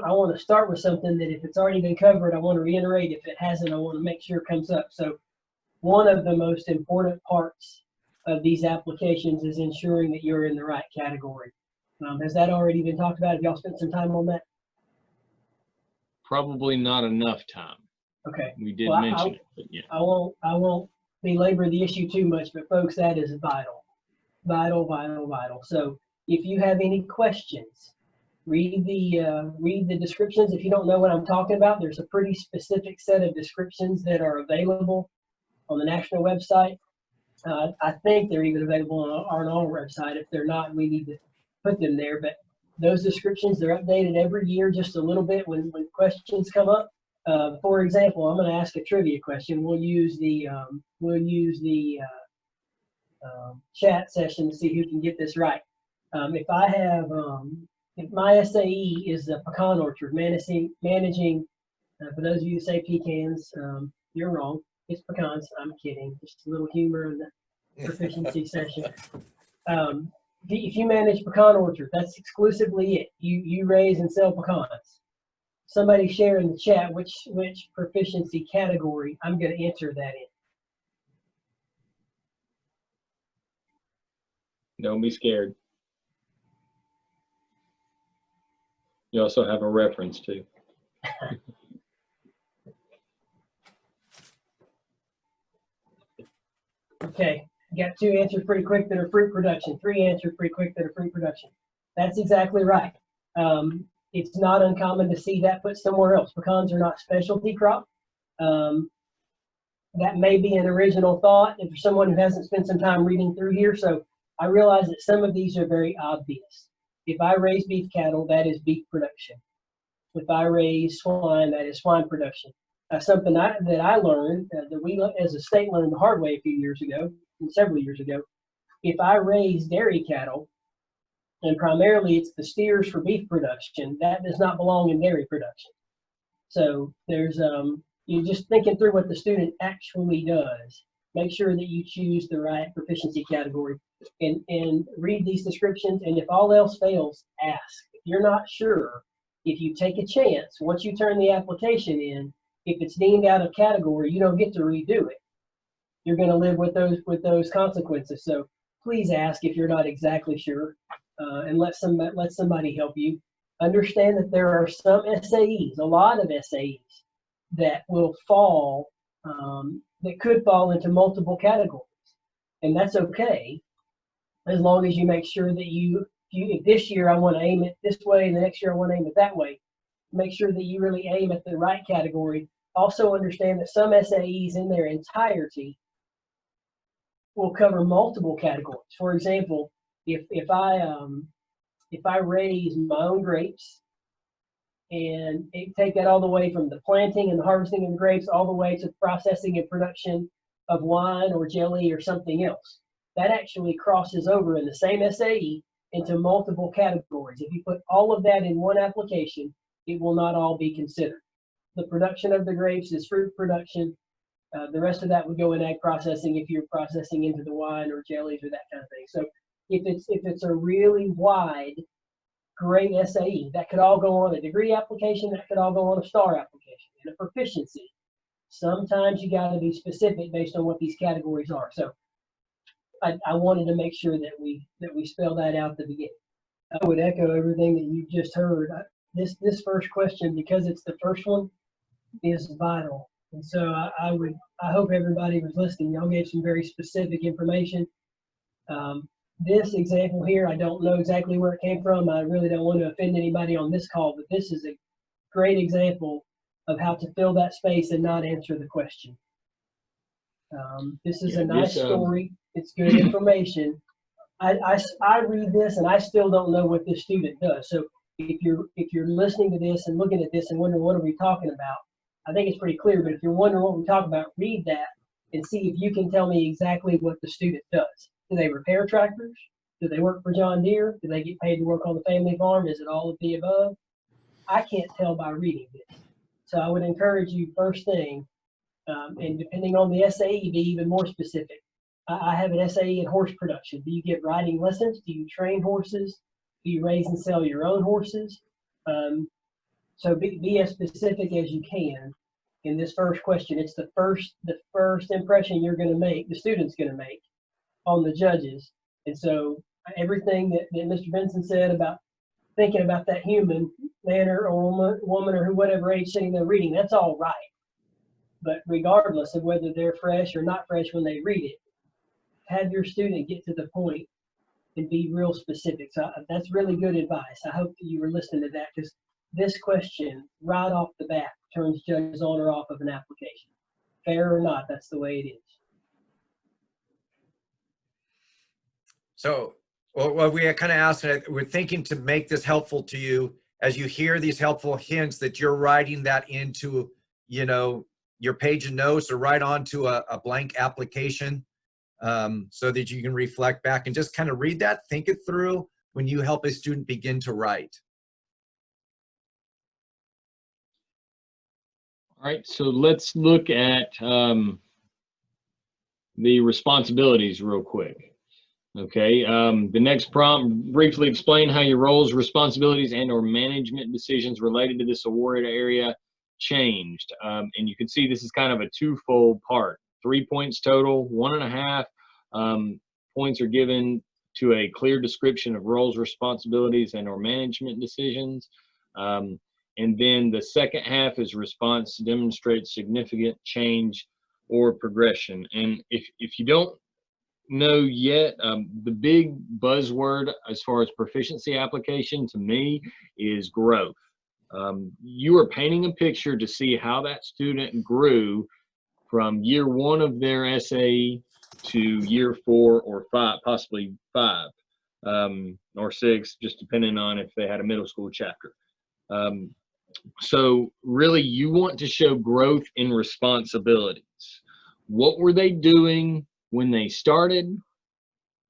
I want to start with something that if it's already been covered, I want to reiterate. If it hasn't, I want to make sure it comes up. So one of the most important parts of these applications is ensuring that you're in the right category. Has that already been talked about? Have y'all spent some time on that? Probably not enough time. Okay. We did mention it, but yeah. I won't belabor the issue too much, but folks, that is vital. Vital, vital, vital. So if you have any questions, read the descriptions. If you don't know what I'm talking about, there's a pretty specific set of descriptions that are available on the national website. I think they're even available on our website. If they're not, we need to put them there. But those descriptions, they're updated every year just a little bit when questions come up. For example, I'm going to ask a trivia question. We'll use the chat session to see who can get this right. If I have, if my SAE is the pecan orchard, managing for those of you who say pecans, you're wrong. It's pecans. I'm kidding. Just a little humor in the proficiency session. If you manage pecan orchard, that's exclusively it. You raise and sell pecans. Somebody share in the chat which proficiency category I'm going to enter that in. Don't be scared. You also have a reference too. Okay, you got 2 answers pretty quick that are fruit production, 3 answers pretty quick that are fruit production. That's exactly right. It's not uncommon to see that put somewhere else. Pecans are not specialty crop. That may be an original thought, and for someone who hasn't spent some time reading through here, so I realize that some of these are very obvious. If I raise beef cattle, that is beef production. If I raise swine, that is swine production. Something that I learned, that we as a state learned the hard way a few years ago, several years ago. If I raise dairy cattle, and primarily it's the steers for beef production, that does not belong in dairy production. So there's, you're just thinking through what the student actually does. Make sure that you choose the right proficiency category and read these descriptions. And if all else fails, ask. If you're not sure, if you take a chance, once you turn the application in, if it's deemed out of category, you don't get to redo it. You're going to live with those consequences. So please ask if you're not exactly sure, and let somebody help you. Understand that there are some SAEs, a lot of SAEs, that will fall, that could fall into multiple categories, and that's okay, as long as you make sure that if this year I want to aim it this way, and the next year I want to aim it that way, make sure that you really aim at the right category. Also understand that some SAEs in their entirety will cover multiple categories. For example, if I raise my own grapes and take that all the way from the planting and the harvesting of the grapes all the way to the processing and production of wine or jelly or something else, that actually crosses over in the same SAE into multiple categories. If you put all of that in one application, it will not all be considered. The production of the grapes is fruit production. The rest of that would go in ag processing if you're processing into the wine or jellies or that kind of thing. So if it's a really wide, great SAE, that could all go on a degree application, that could all go on a STAR application. And a proficiency, sometimes you got to be specific based on what these categories are. So I wanted to make sure that we spell that out at the beginning. I would echo everything that you just heard. This first question, because it's the first one, is vital. And so I hope everybody was listening. Y'all gave some very specific information. This example here, I don't know exactly where it came from. I really don't want to offend anybody on this call, but this is a great example of how to fill that space and not answer the question. This is a nice story. It's good information. I read this and I still don't know what this student does. So if you're listening to this and looking at this and wondering what are we talking about, I think it's pretty clear. But if you're wondering what we talk about, read that and see if you can tell me exactly what the student does. Do they repair tractors? Do they work for John Deere? Do they get paid to work on the family farm? Is it all of the above? I can't tell by reading this. So I would encourage you, first thing, and depending on the SAE, be even more specific. I have an SAE in horse production. Do you get riding lessons? Do you train horses? Do you raise and sell your own horses? So be as specific as you can in this first question. It's the first impression you're going to make, the student's going to make on the judges. And so everything that Mr. Benson said about thinking about that human, man or woman or whatever age sitting there reading, that's all right. But regardless of whether they're fresh or not fresh when they read it, have your student get to the point and be real specific. So that's really good advice. I hope that you were listening to that, because this question right off the bat turns judges on or off of an application. Fair or not, that's the way it is. So, well, we kind of asked, we're thinking to make this helpful to you as you hear these helpful hints, that you're writing that into, you know, your page of notes or right onto a blank application, so that you can reflect back and just kind of read that, think it through when you help a student begin to write. All right, so let's look at the responsibilities real quick. Okay, the next prompt, briefly explain how your roles, responsibilities, and or management decisions related to this awarded area changed. And you can see this is kind of a twofold part. 3 points total, 1.5 points are given to a clear description of roles, responsibilities, and or management decisions. And then the second half is response demonstrates significant change or progression. And if you don't know yet, the big buzzword as far as proficiency application to me is growth. You are painting a picture to see how that student grew from year 1 of their SAE to year 4 or 5, possibly 5 or 6, just depending on if they had a middle school chapter. So really, you want to show growth in responsibilities. What were they doing when they started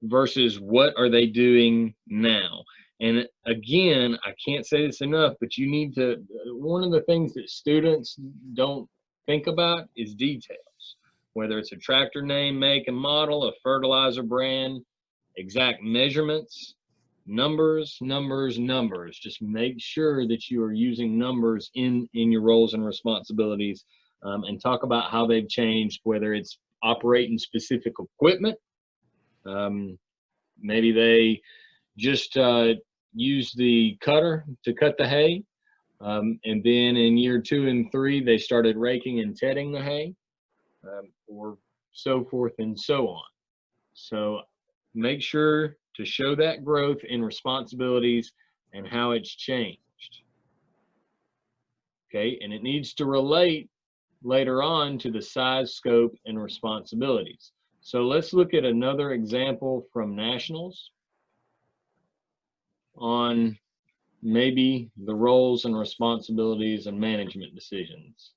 versus what are they doing now? And again, I can't say this enough, but you need to, one of the things that students don't think about is details, whether it's a tractor name, make and model, a fertilizer brand, exact measurements, numbers. Just make sure that you are using numbers in your roles and responsibilities, and talk about how they've changed, whether it's operating specific equipment. Maybe they just use the cutter to cut the hay, and then in year 2 and 3 they started raking and tedding the hay, or so forth and so on. So make sure to show that growth in responsibilities and how it's changed. Okay, and it needs to relate later on to the size, scope, and responsibilities. So let's look at another example from nationals on maybe the roles and responsibilities and management decisions.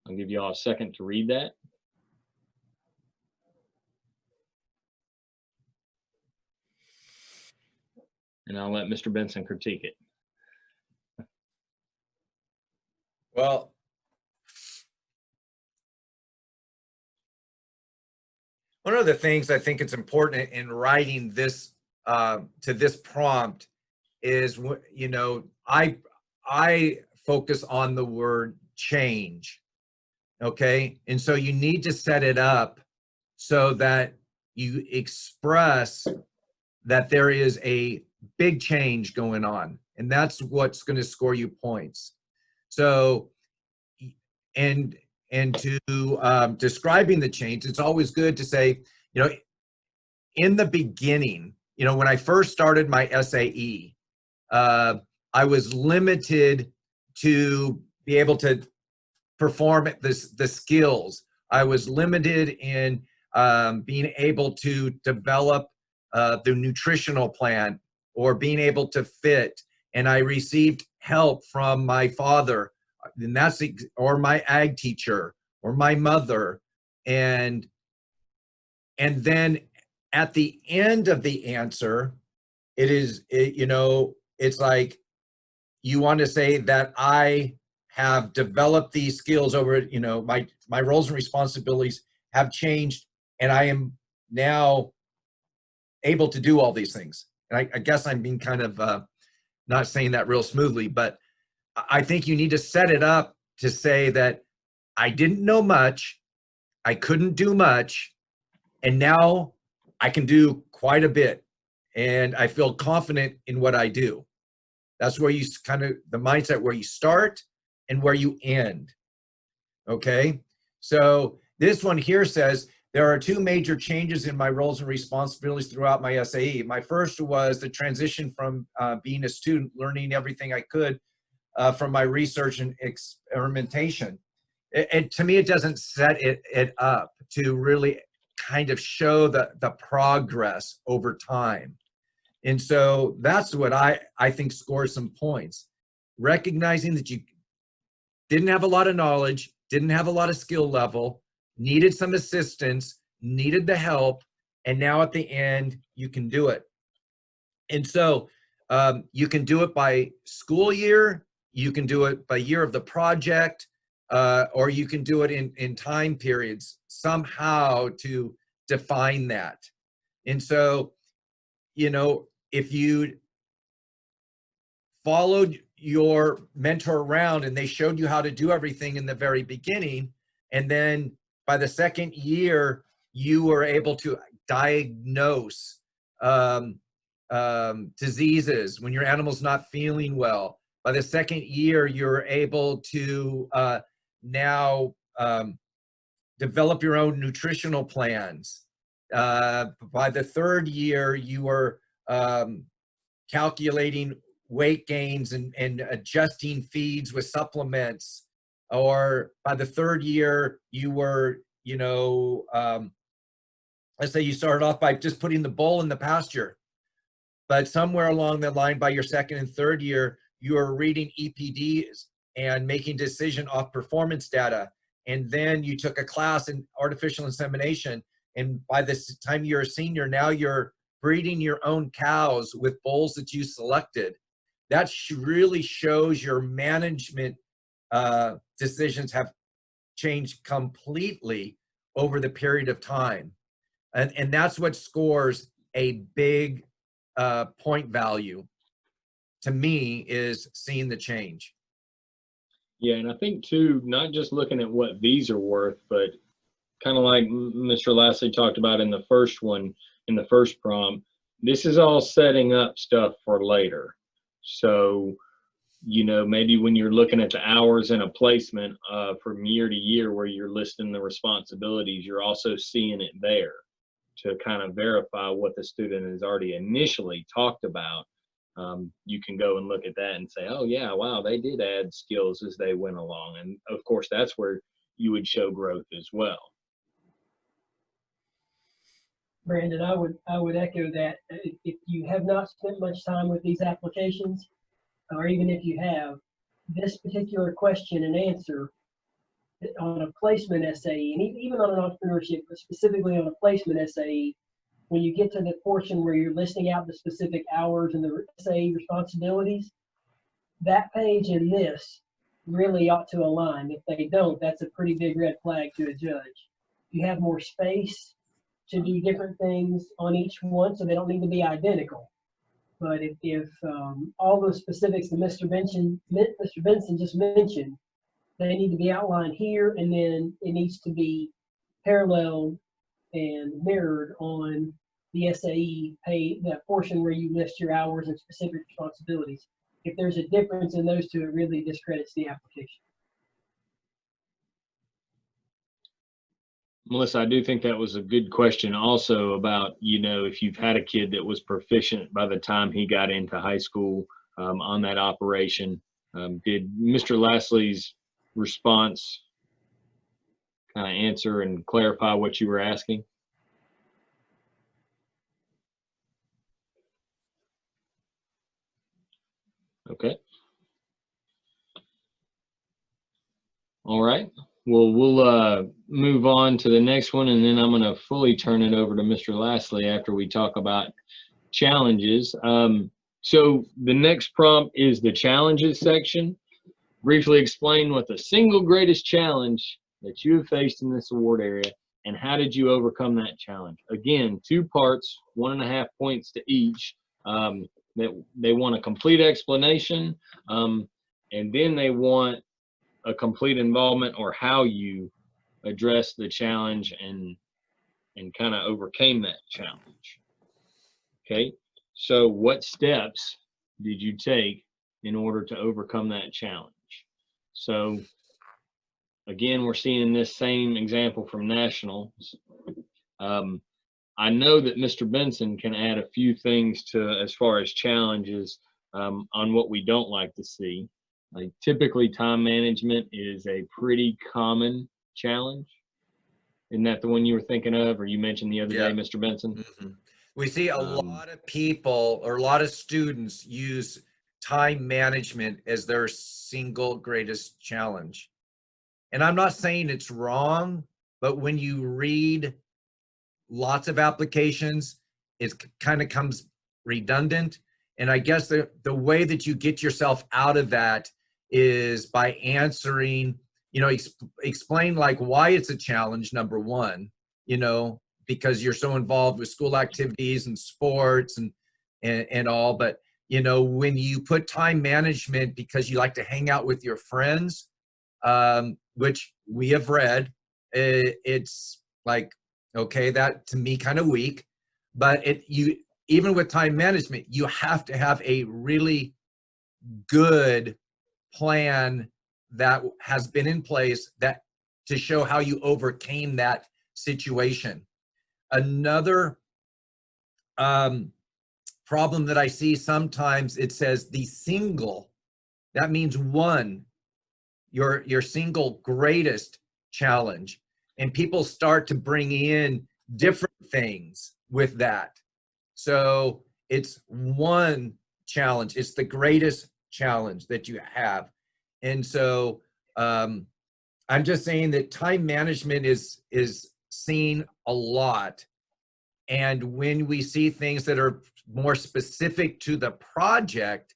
I'll give you all a second to read that. And I'll let Mr. Benson critique it. Well, one of the things I think it's important in writing this to this prompt is, you know, I focus on the word change. Okay, and so you need to set it up so that you express that there is a big change going on, and that's what's going to score you points. So, and to describing the change, it's always good to say, you know, in the beginning, you know, when I first started my SAE, I was limited to be able to perform the skills. I was limited in being able to develop the nutritional plan or being able to fit. And I received help from my father, and that's, or my ag teacher or my mother. And then at the end of the answer, you know, it's like you want to say that I have developed these skills over, you know, my roles and responsibilities have changed, and I am now able to do all these things. And I guess I'm being kind of not saying that real smoothly, but I think you need to set it up to say that I didn't know much, I couldn't do much, and now I can do quite a bit, and I feel confident in what I do. That's where you kind of, the mindset where you start and where you end. Okay, so this one here says, there are two major changes in my roles and responsibilities throughout my SAE. My first was the transition from being a student, learning everything I could from my research and experimentation. To me, it doesn't set it up to really kind of show the progress over time. And so that's what I think scores some points. Recognizing that you didn't have a lot of knowledge, didn't have a lot of skill level, needed some assistance, needed the help, and now at the end, you can do it. And so you can do it by school year, you can do it by year of the project, or you can do it in time periods somehow to define that. And so, you know, if you followed your mentor around and they showed you how to do everything in the very beginning, and then by the second year, you were able to diagnose diseases when your animal's not feeling well. By the second year, you're able to now develop your own nutritional plans. By the third year, you were calculating weight gains and adjusting feeds with supplements. Or by the third year, you were, you know, let's say you started off by just putting the bull in the pasture. But somewhere along the line, by your second and third year, you are reading EPDs and making decision off performance data. And then you took a class in artificial insemination. And by this time you're a senior, now you're breeding your own cows with bulls that you selected. That really shows your management decisions have changed completely over the period of time. And that's what scores a big point value to me, is seeing the change. Yeah, and I think too, not just looking at what these are worth, but kind of like Mr. Lashley talked about in the first one, in the first prompt, this is all setting up stuff for later. So, you know, maybe when you're looking at the hours in a placement from year to year where you're listing the responsibilities, you're also seeing it there to kind of verify what the student has already initially talked about. You can go and look at that and say, oh yeah, wow, they did add skills as they went along. And of course, that's where you would show growth as well. Brandon, I would echo that. If you have not spent much time with these applications, or even if you have, this particular question and answer on a placement SAE, and even on an entrepreneurship, but specifically on a placement SAE, when you get to the portion where you're listing out the specific hours and the SAE responsibilities, that page and this really ought to align. If they don't, that's a pretty big red flag to a judge. You have more space to do different things on each one, so they don't need to be identical. But if all those specifics that Mr. Benson just mentioned, they need to be outlined here, and then it needs to be paralleled and mirrored on the SAE pay, that portion where you list your hours and specific responsibilities. If there's a difference in those two, it really discredits the application. Melissa, I do think that was a good question also about, you know, if you've had a kid that was proficient by the time he got into high school on that operation. Did Mr. Lashley's response kind of answer and clarify what you were asking? Okay. All right. Well, we'll move on to the next one, and then I'm going to fully turn it over to Mr. Lashley after we talk about challenges. So the next prompt is the challenges section. Briefly explain what the single greatest challenge that you have faced in this award area and how did you overcome that challenge? Again, 2 parts, 1.5 points to each. That they want a complete explanation, and then they want a complete involvement or how you address the challenge and kind of overcame that challenge. Okay, so what steps did you take in order to overcome that challenge? So again, we're seeing this same example from nationals. I know that Mr. Benson can add a few things to as far as challenges on what we don't like to see. Like typically time management is a pretty common challenge. Isn't that the one you were thinking of, or you mentioned the other day, Mr. Benson? Mm-hmm. We see a lot of people or a lot of students use time management as their single greatest challenge. And I'm not saying it's wrong, but when you read lots of applications, it kind of comes redundant. And I guess the way that you get yourself out of that is by answering, explain like why it's a challenge, number one, because you're so involved with school activities and sports and all. But, when you put time management because you like to hang out with your friends, which we have read, it's like, okay, that to me kind of weak, but even with time management, you have to have a really good plan that has been in place that to show how you overcame that situation. Another problem that I see sometimes, it says the single, that means one, your single greatest challenge. And people start to bring in different things with that. So it's one challenge. It's the greatest challenge that you have. And so I'm just saying that time management is seen a lot. And when we see things that are more specific to the project,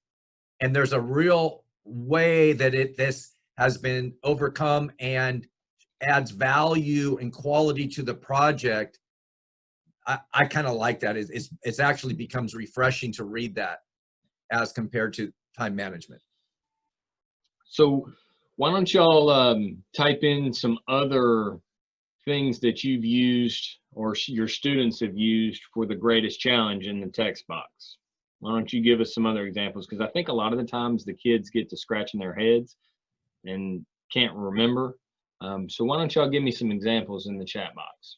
and there's a real way that this has been overcome and adds value and quality to the project, I kind of like that. It's actually becomes refreshing to read that as compared to time management. So why don't y'all type in some other things that you've used or your students have used for the greatest challenge in the text box? Why don't you give us some other examples? Because I think a lot of the times the kids get to scratching their heads and can't remember. So why don't y'all give me some examples in the chat box?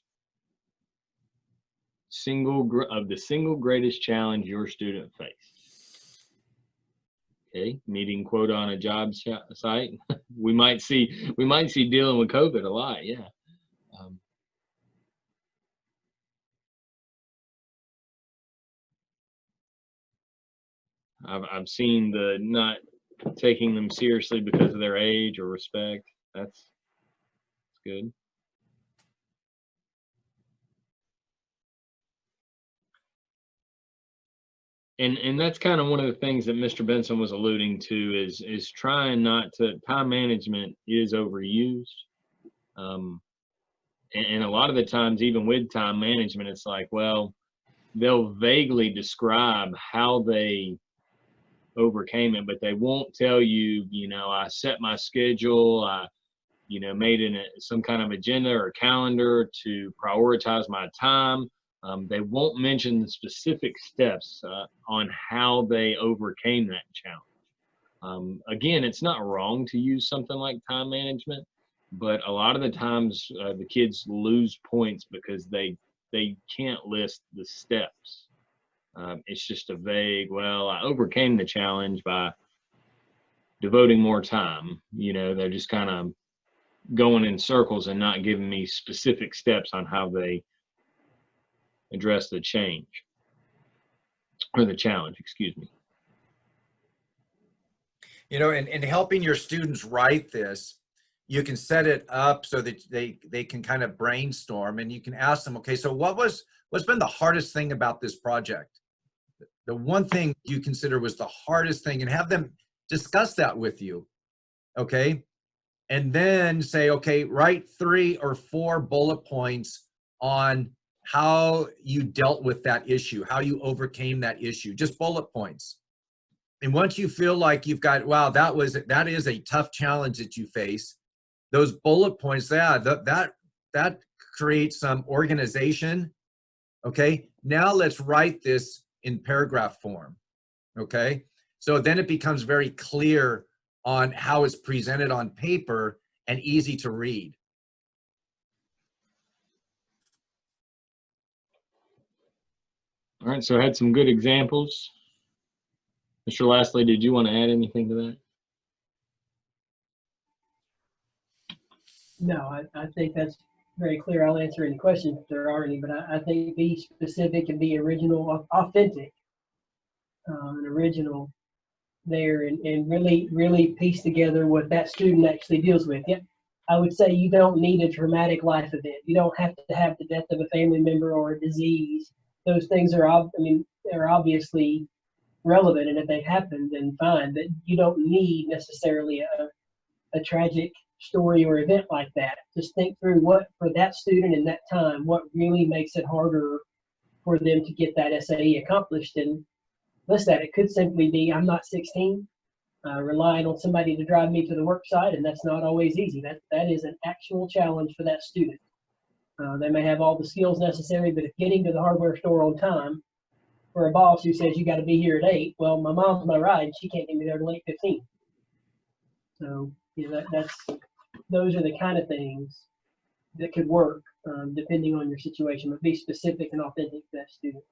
The single greatest challenge your student faced. Okay, needing quota on a job site. we might see dealing with COVID a lot. Yeah. I've seen the not taking them seriously because of their age or respect. That's good. And that's kind of one of the things that Mr. Benson was alluding to is trying not to, time management is overused. And a lot of the times, even with time management, it's like, well, they'll vaguely describe how they overcame it, but they won't tell you, I set my schedule, I, made some kind of agenda or calendar to prioritize my time. They won't mention the specific steps on how they overcame that challenge. Again, it's not wrong to use something like time management, but a lot of the times the kids lose points because they can't list the steps. It's just a vague, well, I overcame the challenge by devoting more time. They're just kind of going in circles and not giving me specific steps on how they address the change or the challenge, excuse me. And helping your students write this, you can set it up so that they can kind of brainstorm, and you can ask them, okay, so what's been the hardest thing about this project? The one thing you consider was the hardest thing, and have them discuss that with you. Okay. and then say, okay, write 3 or 4 bullet points on how you dealt with that issue, how you overcame that issue, just bullet points. And once you feel like you've got, wow, that is a tough challenge that you face, those bullet points, yeah, that creates some organization. Okay, now let's write this in paragraph form. Okay, so then it becomes very clear on how it's presented on paper and easy to read. All right, so I had some good examples. Mr. Lastly, did you want to add anything to that? No, I think that's very clear. I'll answer any questions if there are any, but I think be specific and be original, authentic, and original there, and really piece together what that student actually deals with. Yeah, I would say you don't need a traumatic life event. You don't have to have the death of a family member or a disease. Those things are, they're obviously relevant, and if they happen, then fine. But you don't need necessarily a tragic story or event like that. Just think through what, for that student in that time, what really makes it harder for them to get that SAE accomplished. And list that. It could simply be, I'm not 16, relying on somebody to drive me to the work site, and that's not always easy. That is an actual challenge for that student. They may have all the skills necessary, but if getting to the hardware store on time for a boss who says you got to be here at 8, well, my mom's my ride, and she can't get me there till 8:15. So those are the kind of things that could work depending on your situation, but be specific and authentic to that student.